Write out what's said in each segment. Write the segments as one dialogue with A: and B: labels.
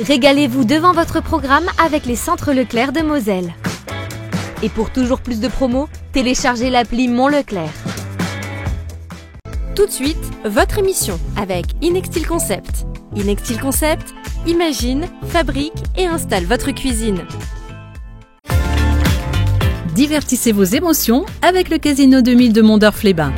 A: Régalez-vous devant votre programme avec les centres Leclerc de Moselle. Et pour toujours plus de promos, téléchargez l'appli Mon Leclerc. Tout de suite, votre émission avec Inextil Concept. Inextil Concept, imagine, fabrique et installe votre cuisine.
B: Divertissez vos émotions avec le Casino 2000 de Mondorf-les-Bains.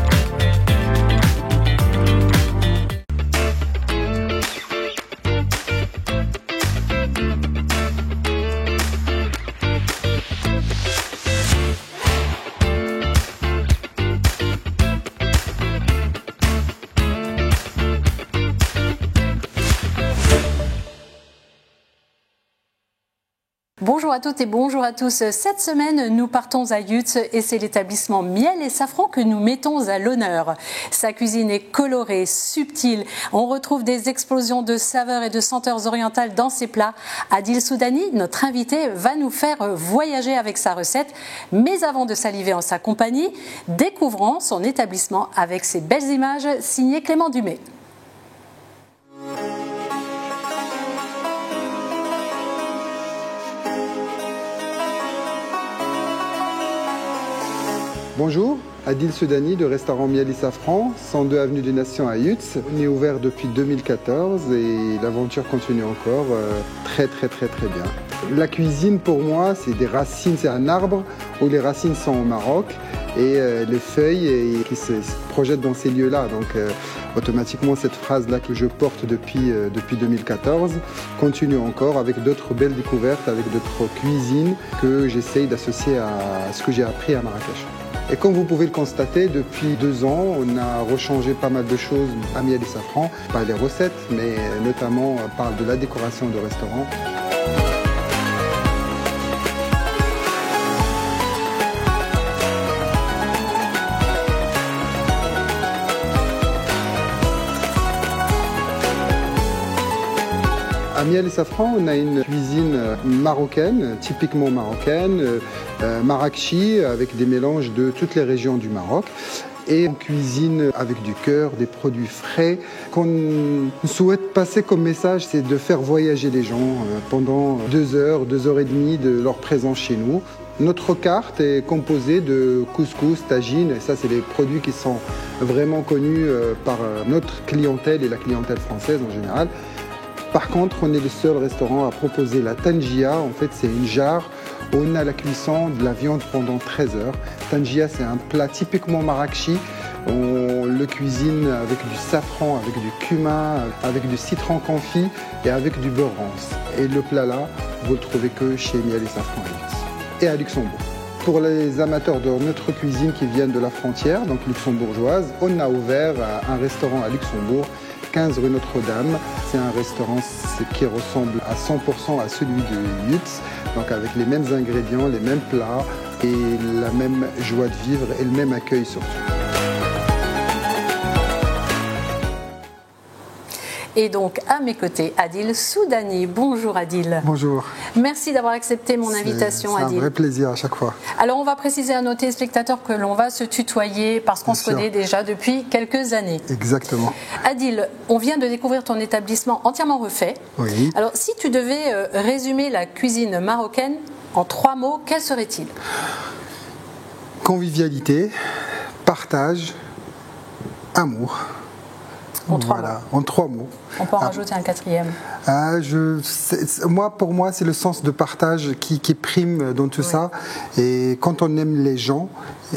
C: Bonjour à toutes et bonjour à tous. Cette semaine, nous partons à Yutz et c'est l'établissement Miel et Safran que nous mettons à l'honneur. Sa cuisine est colorée, subtile. On retrouve des explosions de saveurs et de senteurs orientales dans ses plats. Adil Soudani, notre invité, va nous faire voyager avec sa recette. Mais avant de saliver en sa compagnie, découvrons son établissement avec ses belles images signées Clément Dumais.
D: Bonjour, Adil Soudani de restaurant Miel et Safran, 102 avenue des Nations à Yutz. On est ouvert depuis 2014 et l'aventure continue encore très bien. La cuisine pour moi c'est des racines, c'est un arbre où les racines sont au Maroc et les feuilles qui se projettent dans ces lieux-là. Donc automatiquement cette phrase-là que je porte depuis 2014 continue encore avec d'autres belles découvertes, avec d'autres cuisines que j'essaye d'associer à ce que j'ai appris à Marrakech. Et comme vous pouvez le constater, depuis 2 ans, on a rechangé pas mal de choses à Miel et Safran, pas les recettes, mais notamment on parle de la décoration de restaurant. À Miel et Safran, on a une cuisine marocaine, typiquement marocaine, marrakchi, avec des mélanges de toutes les régions du Maroc. Et on cuisine avec du cœur, des produits frais. Qu'on souhaite passer comme message, c'est de faire voyager les gens pendant 2 heures, 2 heures et demie de leur présence chez nous. Notre carte est composée de couscous, tagine, et ça c'est les produits qui sont vraiment connus par notre clientèle et la clientèle française en général. Par contre, on est le seul restaurant à proposer la tangia. En fait, c'est une jarre où on a la cuisson de la viande pendant 13 heures. Tangia, c'est un plat typiquement marrakchi. On le cuisine avec du safran, avec du cumin, avec du citron confit et avec du beurre rance. Et le plat là, vous le trouvez que chez Miel et Safran et à Luxembourg. Pour les amateurs de notre cuisine qui viennent de la frontière, donc luxembourgeoise, on a ouvert un restaurant à Luxembourg, 15 rue Notre-Dame. C'est un restaurant qui ressemble à 100% à celui de Yutz, donc avec les mêmes ingrédients, les mêmes plats et la même joie de vivre et le même accueil surtout.
C: Et donc, à mes côtés, Adil Soudani. Bonjour Adil.
D: Bonjour.
C: Merci d'avoir accepté mon invitation, Adil.
D: C'est un vrai plaisir à chaque fois.
C: Alors, on va préciser à nos téléspectateurs que l'on va se tutoyer parce qu'on se connaît déjà depuis quelques années.
D: Exactement.
C: Adil, on vient de découvrir ton établissement entièrement refait.
D: Oui.
C: Alors, si tu devais résumer la cuisine marocaine en 3 mots, quels seraient-ils?
D: Convivialité, partage, amour.
C: En 3
D: voilà,
C: mots.
D: En 3 mots.
C: On peut en rajouter un 4e.
D: Pour moi, c'est le sens de partage qui prime dans tout ça. Et quand on aime les gens,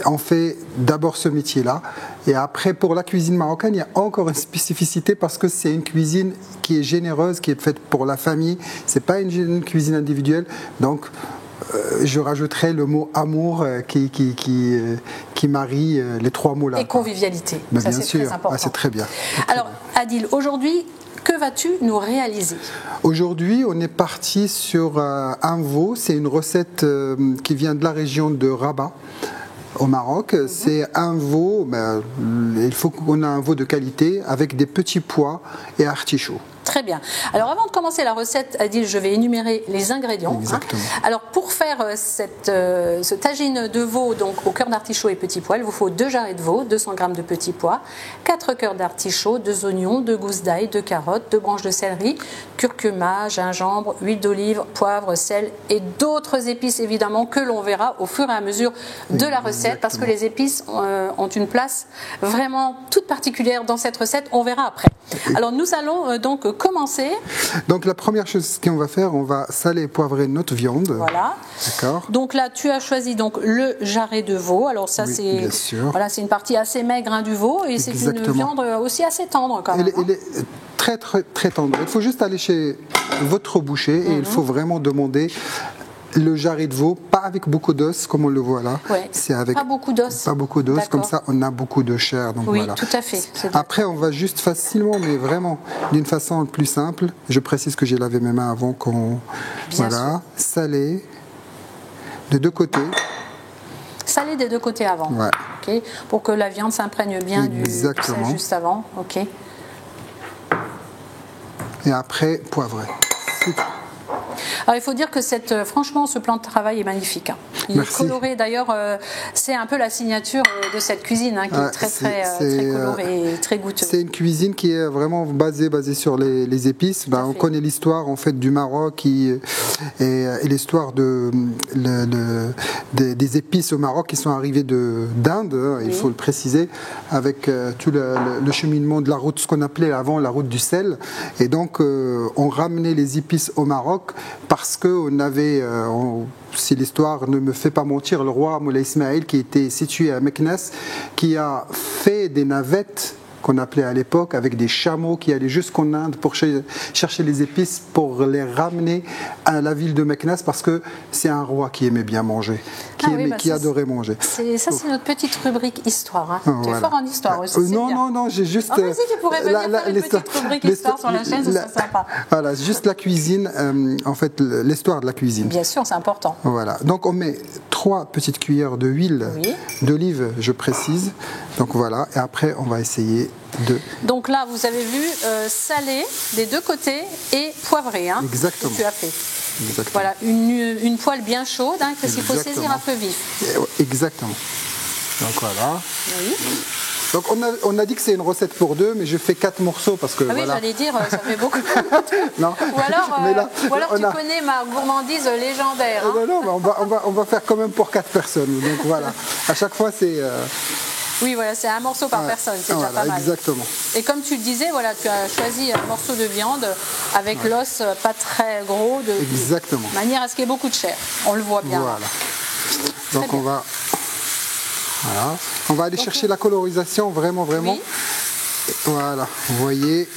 D: on fait d'abord ce métier-là. Et après, pour la cuisine marocaine, il y a encore une spécificité parce que c'est une cuisine qui est généreuse, qui est faite pour la famille. C'est pas une cuisine individuelle. Donc, je rajouterai le mot amour qui marie les 3 mots-là.
C: Et convivialité.
D: Mais
C: ça,
D: bien
C: c'est
D: sûr,
C: très important.
D: c'est très bien.
C: Alors, Adil, aujourd'hui, que vas-tu nous réaliser?
D: Aujourd'hui, on est parti sur un veau. C'est une recette qui vient de la région de Rabat, au Maroc. C'est un veau, il faut qu'on ait un veau de qualité avec des petits pois et artichauts.
C: Très bien. Alors avant de commencer la recette, Adil, je vais énumérer les ingrédients.
D: Exactement.
C: Alors pour faire ce tagine de veau donc au cœur d'artichaut et petits pois, il vous faut 2 jarrets de veau, 200 g de petits pois, 4 cœurs d'artichaut, 2 oignons, 2 gousses d'ail, 2 carottes, 2 branches de céleri, curcuma, gingembre, huile d'olive, poivre, sel et d'autres épices évidemment que l'on verra au fur et à mesure de la recette, parce que les épices ont une place vraiment toute particulière dans cette recette. On verra après. Alors nous allons donc commencer.
D: Donc la première chose qu'on va faire, on va saler et poivrer notre viande.
C: Voilà.
D: D'accord.
C: Donc là, tu as choisi donc le jarret de veau. Alors ça,
D: Oui,
C: c'est
D: bien sûr.
C: voilà, c'est une partie assez maigre du veau et c'est une
D: Exactement.
C: viande aussi assez tendre quand même.
D: Il est très très très tendre. Il faut juste aller chez votre boucher et il faut vraiment demander le jarret de veau, pas avec beaucoup d'os comme on le voit là.
C: Ouais.
D: C'est avec
C: Pas beaucoup d'os.
D: Pas beaucoup d'os,
C: D'accord.
D: comme ça on a beaucoup de chair. Donc
C: Oui,
D: voilà.
C: tout à fait.
D: Après on va juste facilement, mais vraiment d'une façon plus simple. Je précise que j'ai lavé mes mains avant qu'on voilà, saler de deux côtés.
C: Saler des deux côtés avant.
D: Ouais.
C: Ok. Pour que la viande s'imprègne bien du sel
D: Exactement.
C: juste avant. Ok.
D: Et après poivrer. C'est tout.
C: Alors il faut dire que franchement, ce plan de travail est magnifique. Il
D: Merci.
C: est coloré. D'ailleurs, c'est un peu la signature de cette cuisine qui est très colorée et très goûteuse.
D: C'est une cuisine qui est vraiment basée sur les épices. On connaît l'histoire en fait du Maroc et l'histoire des épices au Maroc qui sont arrivées d'Inde. Il faut le préciser, avec tout le cheminement de la route, ce qu'on appelait avant la route du sel. Et donc on ramenait les épices au Maroc parce qu'on avait, si l'histoire ne me fait pas mentir, le roi Moulay Ismaël qui était situé à Meknès, qui a fait des navettes qu'on appelait à l'époque avec des chameaux qui allaient jusqu'en Inde pour chercher les épices pour les ramener à la ville de Meknès parce que c'est un roi qui aimait bien manger, qui adorait manger.
C: Ça c'est notre petite rubrique histoire. Tu es fort en histoire aussi.
D: Non, j'ai juste.
C: Vas-y, tu pourrais venir faire une petite rubrique histoire sur la chaîne, ce serait sympa.
D: Voilà, juste la cuisine, en fait, l'histoire de la cuisine.
C: Bien sûr, c'est important.
D: Voilà, donc on met 3 petites cuillères d'huile d'olive, je précise. Donc voilà, et après on va essayer de...
C: Donc là, vous avez vu, salé des deux côtés et poivré.
D: Exactement.
C: Que tu as fait.
D: Exactement.
C: Voilà, une poêle bien chaude, qu'il faut saisir à feu vif.
D: Exactement. Donc voilà.
C: Oui.
D: Donc on a dit que c'est une recette pour 2, mais je fais 4 morceaux parce que
C: oui,
D: voilà.
C: j'allais dire, ça fait beaucoup.
D: Non.
C: Ou alors,
D: Mais là,
C: tu connais ma gourmandise légendaire.
D: Non, on va faire quand même pour 4 personnes. Donc voilà, à chaque fois c'est...
C: Oui, voilà, c'est un morceau par personne, c'est déjà pas mal.
D: Exactement.
C: Et comme tu le disais, voilà, tu as choisi un morceau de viande avec l'os pas très gros,
D: exactement.
C: De manière à ce qu'il y ait beaucoup de chair. On le voit bien.
D: Voilà. Donc on va... Voilà. On va aller chercher la colorisation, vraiment.
C: Oui.
D: Voilà, vous voyez.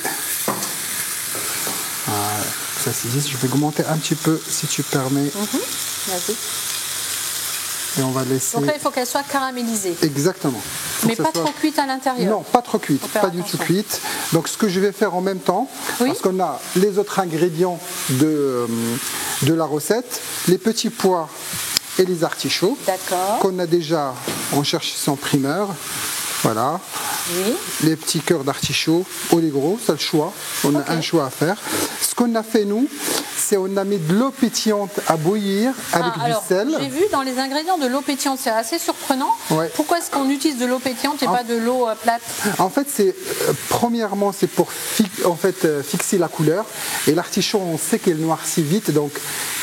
D: Voilà. Ça c'est juste, je vais augmenter un petit peu si tu permets.
C: Vas-y.
D: Et on va laisser...
C: Donc là, il faut qu'elle soit caramélisée.
D: Exactement.
C: Mais pas trop cuite à l'intérieur.
D: Non, pas trop cuite, pas du tout cuite. Donc ce que je vais faire en même temps, parce qu'on a les autres ingrédients de la recette, les petits pois et les artichauts, qu'on a déjà en cherchant primeur. Voilà.
C: Oui.
D: Les petits cœurs d'artichaut ou les gros, c'est le choix. On a un choix à faire. Ce qu'on a fait nous, c'est on a mis de l'eau pétillante à bouillir avec du sel.
C: J'ai vu dans les ingrédients de l'eau pétillante, c'est assez surprenant.
D: Ouais.
C: Pourquoi est-ce qu'on utilise de l'eau pétillante et pas de l'eau plate?
D: En fait, premièrement, c'est pour fixer la couleur. Et l'artichaut, on sait qu'elle noircit vite, donc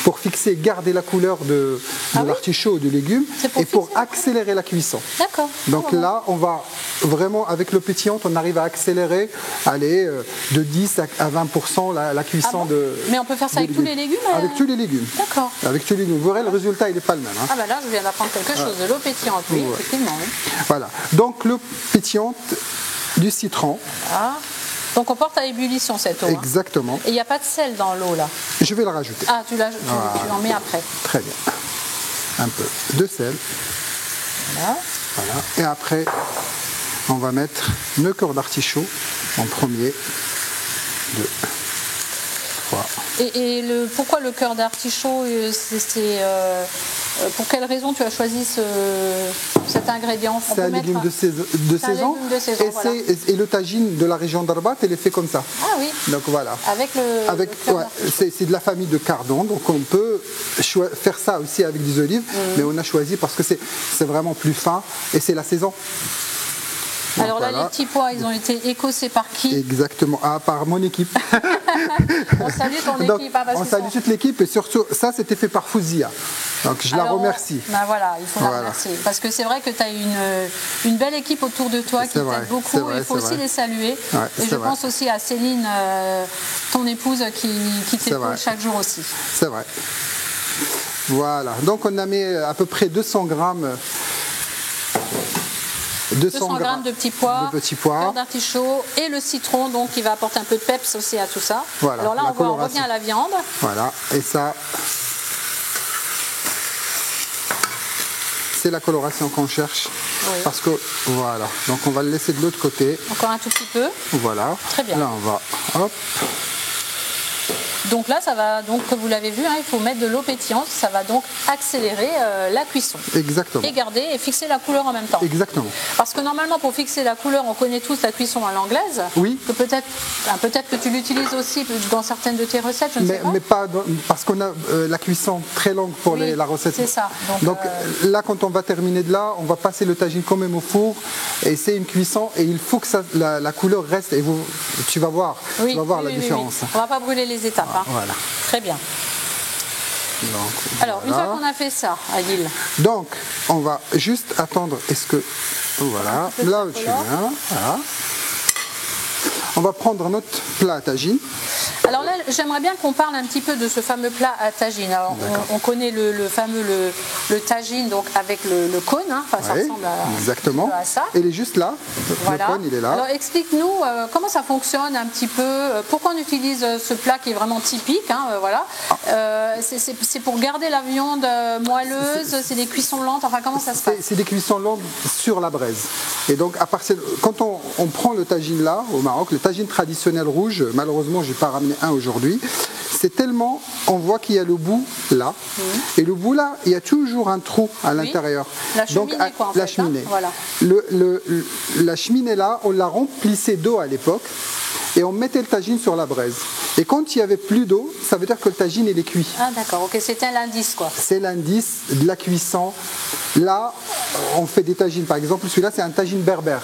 D: pour fixer, garder la couleur de l'artichaut ou du légume, et pour accélérer la cuisson.
C: D'accord.
D: Donc là, on va vraiment, avec l'eau pétillante, on arrive à accélérer, de 10 à 20% la cuisson de...
C: Mais on peut faire ça avec tous les légumes
D: Avec tous les légumes.
C: D'accord.
D: Avec tous les légumes. Vous verrez, le résultat, il n'est pas le même.
C: Ah bah là, je viens d'apprendre quelque chose. De l'eau pétillante, oui, effectivement. Oui.
D: Voilà. Donc, l'eau pétillante, du citron.
C: Donc on porte à ébullition cette eau.
D: Exactement.
C: Et il n'y a pas de sel dans l'eau là?
D: Je vais le rajouter.
C: Ah, tu en mets après.
D: Très bien. Un peu de sel. Voilà. Et après, on va mettre le cœur d'artichaut en premier. 2, 3.
C: Et pourquoi le cœur d'artichaut Pour quelle raison tu as choisi cet ingrédient?
D: C'est un légume de saison.
C: Voilà.
D: Et le tagine de la région d'Arbat, elle est fait comme ça.
C: Ah oui.
D: Donc voilà.
C: Avec le
D: ouais, c'est de la famille de cardon, donc on peut faire ça aussi avec des olives, mais on a choisi parce que c'est vraiment plus fin et c'est la saison. Donc
C: alors là,
D: voilà.
C: les petits pois, ils ont été écossés par qui?
D: Exactement, par mon équipe.
C: On salue ton
D: Donc,
C: équipe.
D: on salue toute l'équipe et surtout, ça c'était fait par Fouzia. Donc je la remercie.
C: Ben voilà, il faut la remercier. Parce que c'est vrai que tu as une belle équipe autour de toi qui t'aide beaucoup. Il faut aussi les saluer.
D: Ouais,
C: et je pense aussi à Céline, ton épouse, qui t'épaule chaque jour aussi.
D: C'est vrai. Voilà, donc on a mis à peu près 200 grammes. 200
C: grammes de petits pois, cœur d'artichaut et le citron donc qui va apporter un peu de peps aussi à tout ça.
D: Voilà,
C: alors là on revient à la viande.
D: Voilà, et ça c'est la coloration qu'on cherche. Oui. Parce que voilà, donc on va le laisser de l'autre côté.
C: Encore un tout petit peu.
D: Voilà.
C: Très bien.
D: Là on va, hop.
C: Donc là, ça va donc, comme vous l'avez vu, il faut mettre de l'eau pétillante. Ça va donc accélérer la cuisson.
D: Exactement.
C: Et garder et fixer la couleur en même temps.
D: Exactement.
C: Parce que normalement, pour fixer la couleur, on connaît tous la cuisson à l'anglaise.
D: Oui.
C: Que peut-être que tu l'utilises aussi dans certaines de tes recettes, je ne sais pas.
D: Mais pas parce qu'on a la cuisson très longue pour la recette.
C: C'est ça.
D: Donc là, quand on va terminer de là, on va passer le tagine quand même au four. Et c'est une cuisson et il faut que la couleur reste. Et tu vas voir, la différence.
C: Oui. On ne va pas brûler les étapes.
D: Voilà.
C: Très bien.
D: Donc,
C: alors, une fois qu'on a fait ça, Adil.
D: Donc, on va juste attendre. Est-ce que. Voilà. Là où tu viens. Voilà. On va prendre notre plat à tagine.
C: Alors là, j'aimerais bien qu'on parle un petit peu de ce fameux plat à tagine. Alors, on connaît le fameux le tagine donc avec le cône, ça ressemble
D: exactement.
C: À ça.
D: Il est juste là,
C: voilà.
D: Le cône il est là.
C: Alors explique-nous comment ça fonctionne un petit peu, pourquoi on utilise ce plat qui est vraiment typique, voilà. C'est pour garder la viande moelleuse, c'est des cuissons lentes, enfin comment ça se passe?
D: C'est des cuissons lentes sur la braise. Et donc quand on prend le tagine là, au Maroc, le tagine traditionnel rouge, malheureusement je n'ai pas ramené un aujourd'hui, c'est tellement, on voit qu'il y a le bout là, et le bout là, il y a toujours un trou à l'intérieur.
C: La cheminée
D: donc,
C: quoi en
D: la
C: fait,
D: cheminée.
C: Voilà.
D: La cheminée là, on la remplissait d'eau à l'époque, et on mettait le tagine sur la braise. Et quand il n'y avait plus d'eau, ça veut dire que le tagine il est cuit.
C: Ah d'accord, ok, c'était l'indice quoi.
D: C'est l'indice de la cuisson. Là, on fait des tagines, par exemple, celui-là c'est un tagine berbère.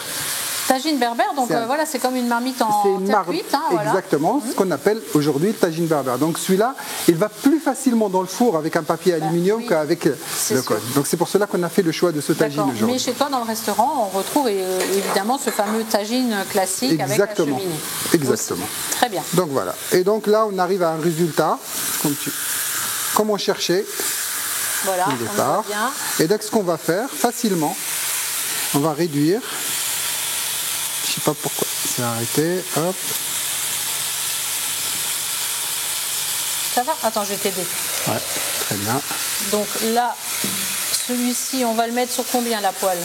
C: Tagine berbère, donc voilà, c'est comme une marmite en terre cuite.
D: Exactement, ce qu'on appelle aujourd'hui le tagine berbère. Donc celui-là, il va plus facilement dans le four avec un papier aluminium qu'avec le cône. Donc c'est pour cela qu'on a fait le choix de ce tagine aujourd'hui.
C: Mais chez toi, dans le restaurant, on retrouve évidemment ce fameux tagine classique avec la cheminée.
D: Exactement.
C: Aussi. Très bien.
D: Donc voilà. Et donc là, on arrive à un résultat, comme on cherchait
C: voilà,
D: au départ. Et donc ce qu'on va faire, facilement, on va réduire. Je sais pas pourquoi c'est arrêté, hop.
C: Ça va? Attends, je vais t'aider.
D: Ouais, très bien.
C: Donc là, celui-ci, on va le mettre sur combien la poêle?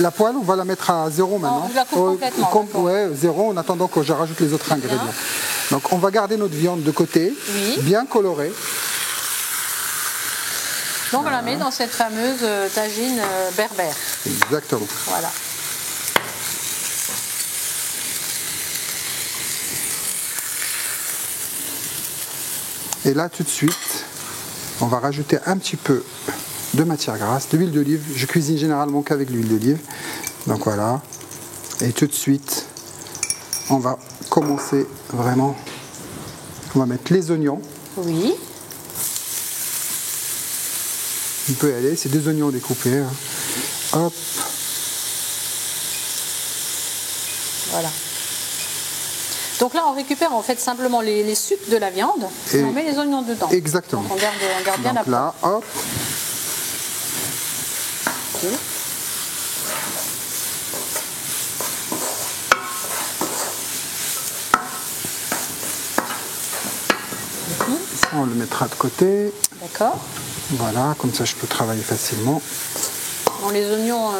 D: La poêle, on va la mettre à 0 maintenant.
C: Je la coupe complètement.
D: Ouais, 0 en attendant que je rajoute les autres ingrédients. Donc on va garder notre viande de côté, bien colorée.
C: Donc on la met dans cette fameuse tagine berbère.
D: Exactement.
C: Voilà.
D: Et là, tout de suite, on va rajouter un petit peu de matière grasse, de l'huile d'olive. Je cuisine généralement qu'avec l'huile d'olive. Donc voilà. Et tout de suite, on va commencer vraiment. On va mettre les oignons.
C: Oui.
D: On peut y aller. C'est 2 oignons découpés. Hop.
C: Voilà. Donc là, on récupère en fait simplement les sucs de la viande et on met les oignons dedans.
D: Exactement.
C: Donc on garde bien la
D: poêle. Là, hop.
C: Okay.
D: Ça, on le mettra de côté.
C: D'accord.
D: Voilà, comme ça je peux travailler facilement.
C: Bon, les oignons...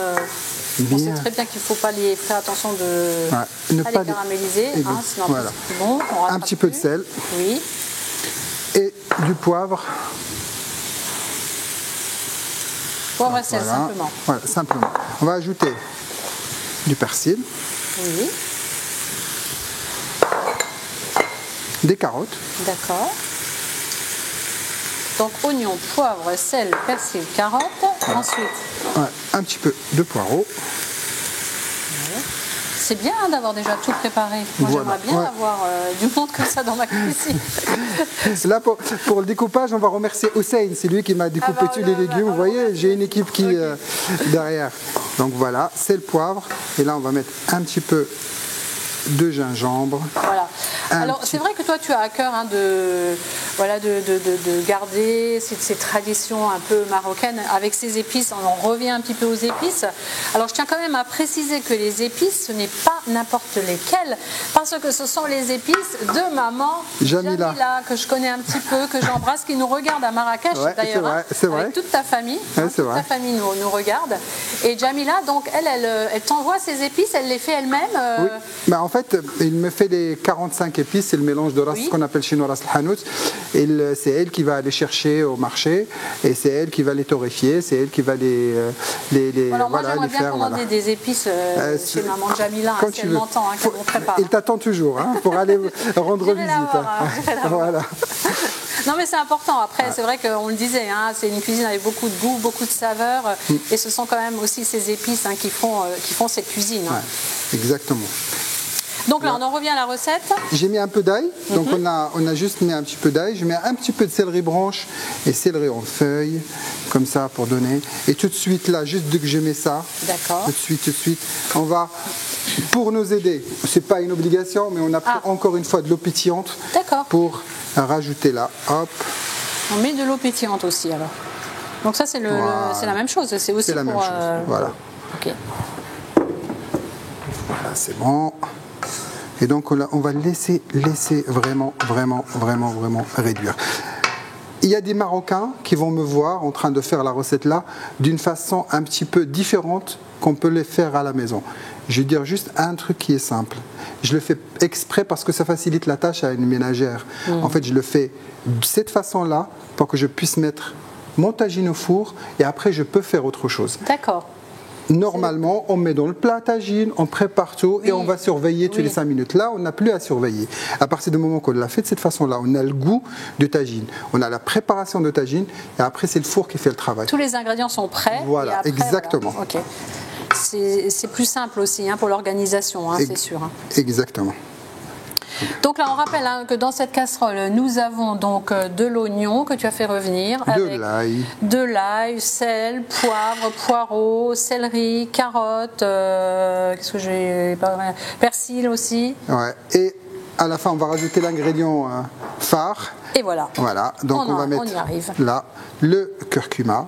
C: On sait très bien qu'il ne faut pas les faire attention de les caraméliser, sinon
D: voilà.
C: c'est bon.
D: Un petit peu de sel.
C: Oui.
D: Et du poivre.
C: Poivre et sel, simplement.
D: Voilà, simplement. On va ajouter du persil,
C: Oui,
D: des carottes,
C: d'accord. Donc oignon, poivre, sel, persil, carotte. Ensuite,
D: ouais, un petit peu de poireau.
C: c'est bien d'avoir déjà tout préparé. Moi,
D: Voilà,
C: j'aimerais bien
D: ouais.
C: avoir du monde comme ça dans ma cuisine.
D: Là, pour le découpage, on va remercier Hussein. C'est lui qui m'a découpé
C: bah,
D: tous
C: là,
D: les
C: là,
D: légumes. Vous voyez, j'ai une équipe qui derrière. Donc voilà, c'est le poivre. Et là, on va mettre un petit peu de gingembre.
C: Voilà.
D: Un
C: Alors,
D: petit-
C: c'est vrai que toi, tu as à cœur de garder ces traditions un peu marocaines avec ces épices. On revient un petit peu aux épices. Alors, je tiens quand même à préciser que les épices, ce n'est pas n'importe lesquelles, parce que ce sont les épices de maman
D: Jamila,
C: que je connais un petit peu, que j'embrasse, qui nous regarde à Marrakech
D: Ouais,
C: d'ailleurs,
D: c'est vrai,
C: hein,
D: c'est vrai.
C: avec toute ta famille.
D: Ouais, c'est
C: toute
D: vrai.
C: ta famille nous regarde. Et Jamila, donc, elle t'envoie ses épices, elle les fait elle-même.
D: Oui, bah, en fait, il me fait les 45 épices, c'est le mélange de ras,
C: Oui.
D: ce qu'on appelle chez nous ras al-hanout. C'est elle qui va les chercher au marché et c'est elle qui va les torréfier, c'est elle qui va les
C: Alors moi
D: voilà,
C: j'aimerais
D: les
C: bien
D: faire.
C: commander
D: Voilà.
C: des épices chez maman Jamila,
D: Quand
C: si
D: tu
C: elle
D: veux.
C: m'entend, qu'elle me prépare.
D: Il t'attend toujours hein, pour aller rendre
C: J'irai
D: visite.
C: la voir, j'irai la voir.
D: Voilà.
C: Non mais c'est important, après c'est vrai qu'on le disait, hein, c'est une cuisine avec beaucoup de goût, beaucoup de saveurs, et ce sont quand même aussi ces épices qui font cette cuisine. Hein.
D: Ouais, exactement.
C: Donc là on en revient à la recette.
D: J'ai mis un peu d'ail, donc
C: Mhm.
D: on a juste mis un petit peu d'ail. Je mets un petit peu de céleri branche et céleri en feuilles, comme ça pour donner. Et tout de suite là, juste dès que je mets ça,
C: D'accord.
D: tout de suite, on va, pour nous aider, c'est pas une obligation, mais on a pris encore une fois de l'eau pétillante
C: D'accord.
D: pour rajouter là, hop,
C: On met de l'eau pétillante aussi alors. Donc ça c'est
D: Voilà.
C: c'est la même chose, c'est aussi
D: c'est la même
C: pour,
D: chose. Voilà,
C: Ok.
D: voilà, c'est bon. Et donc on va laisser vraiment réduire. Il y a des Marocains qui vont me voir en train de faire la recette là d'une façon un petit peu différente qu'on peut les faire à la maison. Je vais dire juste un truc qui est simple. Je le fais exprès parce que ça facilite la tâche à une ménagère. En fait, je le fais de cette façon-là pour que je puisse mettre mon tagine au four et après je peux faire autre chose.
C: D'accord.
D: Normalement, on met dans le plat tagine, on prépare tout et
C: Oui.
D: on va surveiller tous
C: Oui.
D: les 5 minutes. Là, on n'a plus à surveiller. À partir du moment qu'on l'a fait de cette façon-là, on a le goût de tagine, on a la préparation de tagine et après, c'est le four qui fait le travail.
C: Tous les ingrédients sont prêts.
D: Voilà,
C: et après,
D: exactement.
C: voilà. Ok. C'est plus simple aussi pour l'organisation, hein, c'est sûr. Hein.
D: Exactement.
C: Donc là, on rappelle que dans cette casserole, nous avons donc de l'oignon que tu as fait revenir.
D: De
C: avec
D: l'ail.
C: sel, poivre, poireau, céleri, carotte, qu'est-ce que j'ai pas persil aussi.
D: Ouais. Et à la fin, on va rajouter l'ingrédient phare.
C: Et voilà.
D: Voilà. Donc on va mettre
C: y arrive.
D: là le curcuma.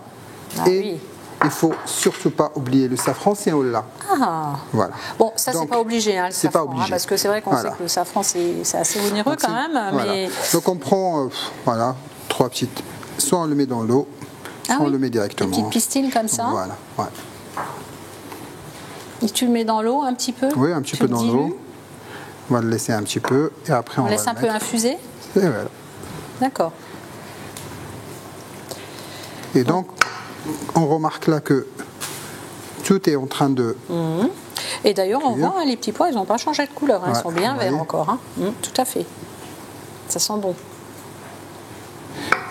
C: Ah
D: et
C: oui.
D: il faut surtout pas oublier le safran, c'est là.
C: Ah.
D: Voilà.
C: Bon, ça c'est
D: Donc,
C: pas obligé, hein, le
D: c'est pas
C: safran,
D: obligé.
C: parce que c'est vrai qu'on
D: Voilà.
C: sait que le safran c'est assez onéreux
D: Donc,
C: quand
D: c'est-
C: même,
D: voilà.
C: mais
D: Donc on prend voilà, 3 petites. Soit on le met dans l'eau, soit on le met
C: des
D: directement.
C: petites pistines comme ça.
D: Voilà. Ouais.
C: Et tu le mets dans l'eau un petit peu.
D: Oui, un petit
C: Tu
D: peu
C: le
D: dans
C: dilues.
D: l'eau. On va le laisser un petit peu et après on,
C: On
D: va
C: laisse
D: le
C: un peu
D: mettre.
C: infuser.
D: Et voilà.
C: D'accord.
D: Et donc on remarque là que tout est en train de.
C: Et d'ailleurs, on
D: Cuire.
C: voit les petits pois, ils n'ont pas changé de couleur, hein, ils
D: Ouais,
C: sont bien
D: vous
C: verts
D: voyez.
C: encore. Hein. Tout à fait. Ça sent bon.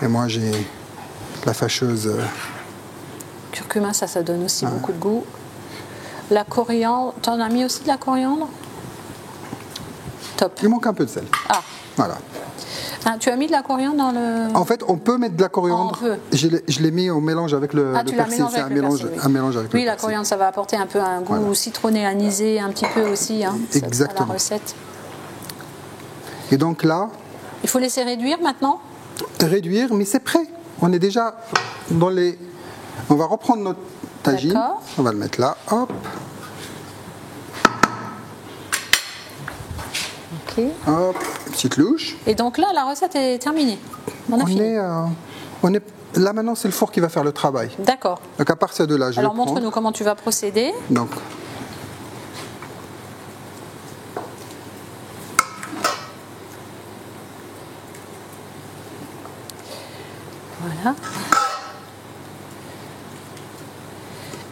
D: Et moi j'ai la fâcheuse.
C: Curcuma, ça donne aussi beaucoup de goût. La coriandre, t'en as mis aussi de la coriandre? Top.
D: Il manque un peu de sel.
C: Ah,
D: Voilà.
C: tu as mis de la coriandre dans le.
D: En fait, on peut mettre de la coriandre.
C: On peut.
D: Je l'ai mis au mélange avec le
C: Tu l'as
D: persil.
C: mélangé
D: C'est
C: avec le persil, oui.
D: un mélange avec le
C: Oui, la
D: persil.
C: coriandre, ça va apporter un peu un goût
D: Voilà.
C: citronné, anisé, un petit peu aussi. Hein, à
D: Exactement.
C: la recette.
D: Et donc là,
C: Il faut laisser réduire maintenant.
D: réduire, mais c'est prêt. On est déjà dans les. On va reprendre notre tagine.
C: D'accord.
D: On va le mettre là. Hop,
C: Ok.
D: hop, petite louche.
C: Et donc là, la recette est terminée. On a fini.
D: On est. Là maintenant, c'est le four qui va faire le travail.
C: D'accord.
D: Donc à partir de là, je
C: Alors
D: vais prendre.
C: montre-nous comment tu vas procéder.
D: Donc.
C: Voilà.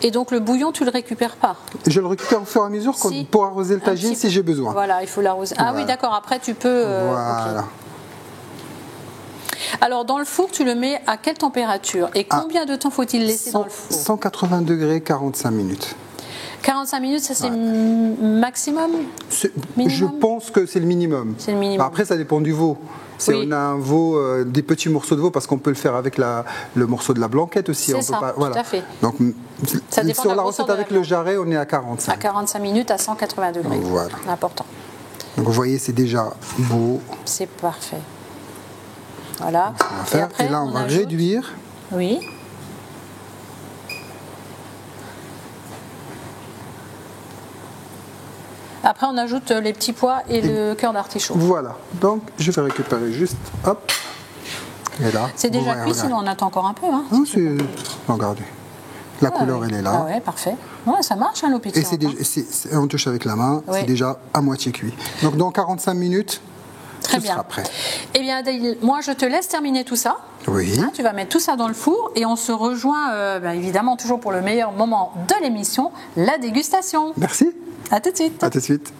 C: Et donc le bouillon, tu le récupères pas?
D: Je le récupère au fur et à mesure pour arroser le tagine si j'ai besoin.
C: Voilà, il faut l'arroser. Ah oui, d'accord, après tu peux...
D: voilà.
C: Okay. Alors dans le four, tu le mets à quelle température? Et combien de temps faut-il laisser dans le four?
D: 180 degrés, 45 minutes.
C: 45 minutes, ça c'est maximum?
D: Je pense que c'est le minimum.
C: C'est le minimum.
D: Après, ça dépend du veau. Si on a un veau, des petits morceaux de veau, parce qu'on peut le faire avec le morceau de la blanquette aussi.
C: C'est ça,
D: peut pas, voilà.
C: tout à fait.
D: Donc,
C: ça dépend
D: sur la recette avec le jarret, on est à 45.
C: À 45 minutes, à 180 degrés.
D: Voilà.
C: Important.
D: Donc vous voyez, c'est déjà beau.
C: C'est parfait. Voilà.
D: Et là, on va réduire.
C: Oui. Après, on ajoute les petits pois et le cœur d'artichaut.
D: Voilà. Donc, je vais récupérer juste, hop. Et là.
C: C'est déjà cuit, sinon on attend encore un peu. Hein,
D: non, regardez. La couleur, elle est là.
C: Ah ouais, parfait. Ouais, ça marche, hein, l'eau pétillante.
D: Et on touche avec la main, c'est déjà à moitié cuit. Donc, dans 45 minutes,
C: Très bien.
D: Sera prêt.
C: Eh bien, Adèle, moi, je te laisse terminer tout ça.
D: Oui.
C: Hein, tu vas mettre tout ça dans le four et on se rejoint, évidemment, toujours pour le meilleur moment de l'émission, la dégustation.
D: Merci.
C: À tout de suite.
D: À tout de suite.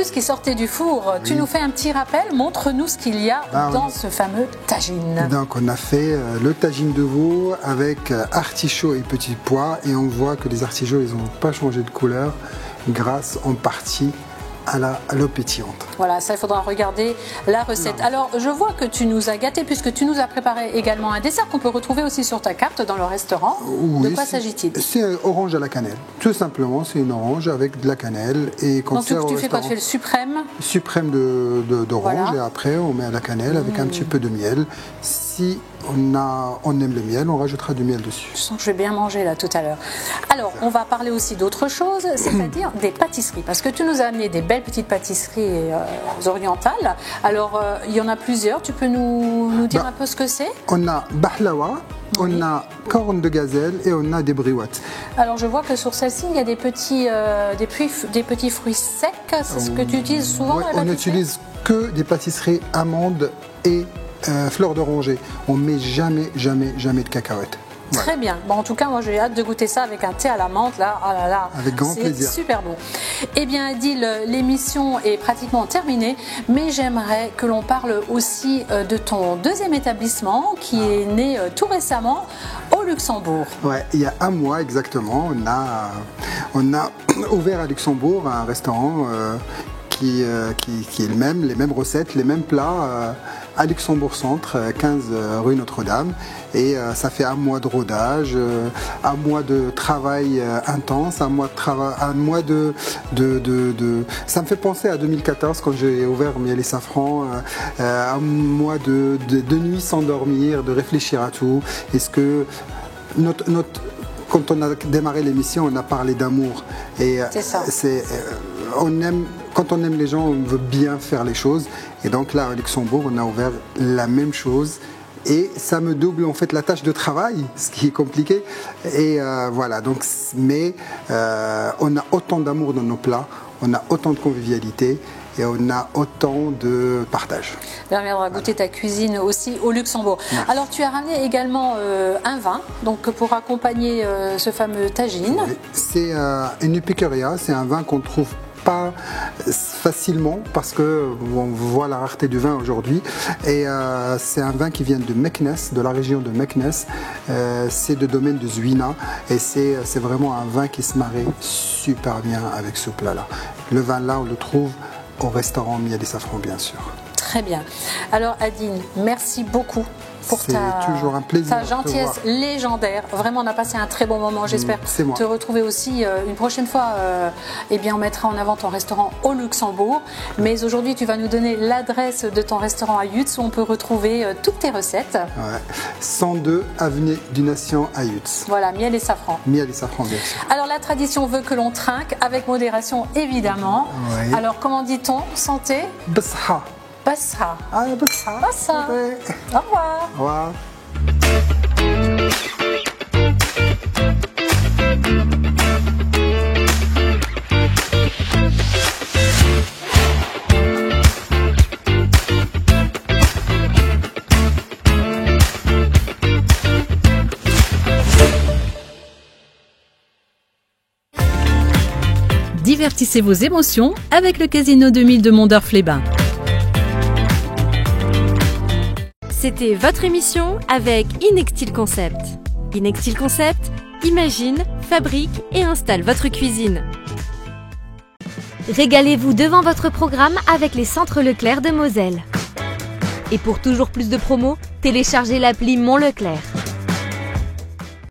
C: Ce qui sortait du four, tu nous fais un petit rappel, montre-nous ce qu'il y a dans ce fameux tagine.
D: Donc on a fait le tagine de veau avec artichaut et petits pois et on voit que les artichauts ils n'ont pas changé de couleur grâce en partie à l'eau pétillante.
C: Voilà, ça il faudra regarder la recette. Alors je vois que tu nous as gâtés puisque tu nous as préparé également un dessert qu'on peut retrouver aussi sur ta carte dans le restaurant.
D: Oui,
C: de quoi s'agit-il?
D: C'est orange à la cannelle. Tout simplement, c'est une orange avec de la cannelle. Et quand
C: donc tu fais quoi? Tu fais le suprême?
D: Suprême d'orange et après on met à la cannelle avec un petit peu de miel. Si on aime le miel, on rajoutera du miel dessus.
C: Je sens que je vais bien manger là tout à l'heure. Alors, on va parler aussi d'autre chose, c'est-à-dire des pâtisseries. Parce que tu nous as amené des belles petites pâtisseries orientales. Alors, il y en a plusieurs. Tu peux nous dire un peu ce que c'est?
D: On a bahlawa, on a cornes de gazelle et on a des briouettes.
C: Alors, je vois que sur celle-ci, il y a des petits fruits secs. C'est ce que tu utilises souvent?
D: On n'utilise que des pâtisseries amandes et fleurs d'oranger. On ne met jamais de cacahuètes.
C: Voilà. Très bien. Bon, en tout cas, moi, j'ai hâte de goûter ça avec un thé à la menthe. Là, oh là là,
D: avec grand plaisir.
C: C'est super bon. Eh bien, Adil, l'émission est pratiquement terminée, mais j'aimerais que l'on parle aussi de ton deuxième établissement qui est né tout récemment au Luxembourg.
D: Ouais, il y a un mois exactement, on a ouvert à Luxembourg un restaurant qui est les mêmes recettes, les mêmes plats à Luxembourg Centre, 15 rue Notre-Dame. Et ça fait un mois de rodage, un mois de travail intense, un mois de ça me fait penser à 2014 quand j'ai ouvert Miel et Safran, un mois de nuit sans dormir, de réfléchir à tout. Est-ce que quand on a démarré l'émission, on a parlé d'amour. Et
C: c'est ça.
D: Quand on aime les gens, on veut bien faire les choses. Et donc là, à Luxembourg, on a ouvert la même chose. Et ça me double en fait la tâche de travail, ce qui est compliqué. Et voilà, donc, mais on a autant d'amour dans nos plats, on a autant de convivialité et on a autant de partage.
C: On viendra goûter ta cuisine aussi au Luxembourg. Merci. Alors tu as ramené également un vin donc, pour accompagner ce fameux tagine.
D: Oui. C'est une Upicuria, c'est un vin qu'on trouve pas facilement parce que on voit la rareté du vin aujourd'hui et c'est un vin qui vient de Meknes, de la région de Meknes, c'est de domaine de Zuina et c'est vraiment un vin qui se marie super bien avec ce plat là. Le vin là on le trouve au restaurant Miel et Safran bien sûr.
C: Très bien. Alors Adine, merci beaucoup. pour
D: toujours un plaisir
C: ta gentillesse légendaire. Vraiment, on a passé un très bon moment. J'espère te retrouver aussi une prochaine fois. Eh bien, on mettra en avant ton restaurant au Luxembourg. Mais aujourd'hui, tu vas nous donner l'adresse de ton restaurant à Yutz où on peut retrouver toutes tes recettes.
D: Ouais. 102 avenue du Nation à Yutz.
C: Voilà, miel et safran.
D: Miel et safran, bien sûr.
C: Alors, la tradition veut que l'on trinque avec modération, évidemment.
D: Oui.
C: Alors, comment dit-on? Santé?
D: Basha.
C: Basha.
D: Ah, basha.
C: Basha.
D: Ouais.
C: Au revoir.
D: Au revoir.
B: Divertissez vos émotions avec le Casino 2000 de Mondorf-les-Bains.
A: C'était votre émission avec Inextile Concept. Inextile Concept, imagine, fabrique et installe votre cuisine. Régalez-vous devant votre programme avec les Centres Leclerc de Moselle. Et pour toujours plus de promos, téléchargez l'appli Mon Leclerc.